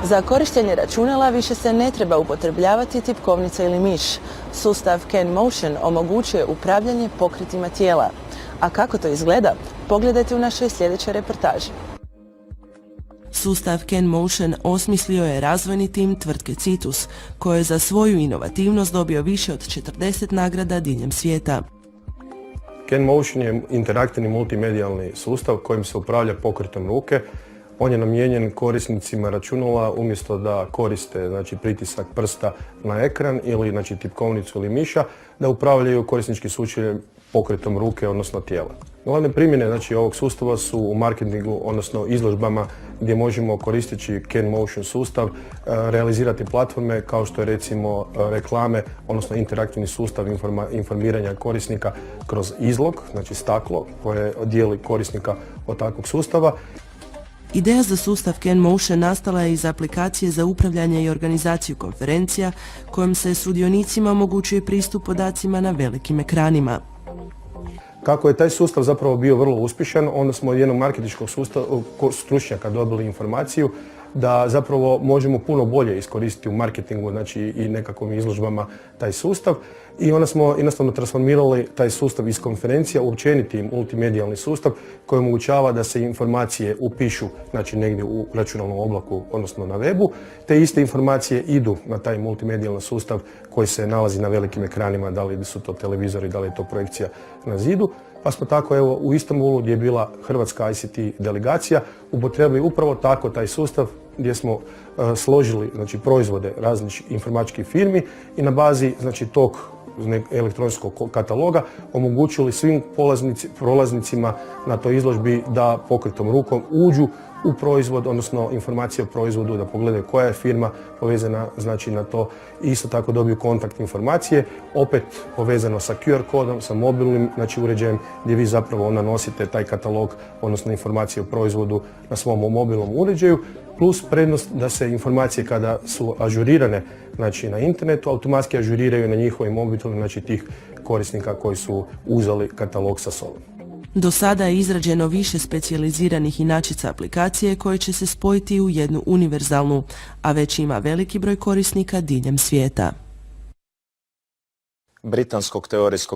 Za korištenje računala više se ne treba upotrebljavati tipkovnica ili miš. Sustav CanMotion omogućuje upravljanje pokretima tijela. A kako to izgleda? Pogledajte u našoj sljedećoj reportaži. Sustav CanMotion osmislio je razvojni tim tvrtke Citus, koji je za svoju inovativnost dobio više od 40 nagrada diljem svijeta. CanMotion je interaktivni multimedijalni sustav kojim se upravlja pokretom ruke. On je namijenjen korisnicima računala umjesto da koriste pritisak prsta na ekran ili tipkovnicu ili miša, da upravljaju korisnički sučeljem pokretom ruke, odnosno tijela. Glavne primjene ovog sustava su u marketingu, odnosno izložbama gdje možemo koristeći CanMotion sustav realizirati platforme kao što je recimo reklame, odnosno interaktivni sustav informiranja korisnika kroz izlog, znači staklo koje dijeli korisnika od takvog sustava. Ideja za sustav CanMotion nastala je iz aplikacije za upravljanje i organizaciju konferencija kojom se sudionicima omogućuje pristup podacima na velikim ekranima. Kako je taj sustav zapravo bio vrlo uspješan, onda smo od jednog marketinškog stručnjaka dobili informaciju da zapravo možemo puno bolje iskoristiti u marketingu i nekakvim izložbama taj sustav. I onda smo jednostavno transformirali taj sustav iz konferencija u općeniti multimedijalni sustav koji omogućava da se informacije upišu negdje u računalnom oblaku, odnosno na webu. Te iste informacije idu na taj multimedijalni sustav koji se nalazi na velikim ekranima, da li su to televizori, da li je to projekcija na zidu. Pa smo tako u Istanbulu, gdje je bila hrvatska ICT delegacija, upotrebili upravo tako taj sustav gdje smo složili proizvode različitih informatičkih firmi i na bazi tog elektronskog kataloga omogućili svim prolaznicima na toj izložbi da pokretom rukom uđu u proizvod, odnosno informacije o proizvodu, da pogledaju koja je firma povezana na to i isto tako dobiju kontakt informacije, opet povezano sa QR kodom, sa mobilnim uređajem gdje vi zapravo onda nosite taj katalog, odnosno informacije o proizvodu na svom mobilnom uređaju, plus prednost da se informacije kada su ažurirane na internetu, automatski ažuriraju na njihovim mobitelima, tih korisnika koji su uzeli katalog sa sobom. Do sada je izrađeno više specijaliziranih inačica aplikacije koje će se spojiti u jednu univerzalnu, a već ima veliki broj korisnika diljem svijeta. Britanskog teorijskog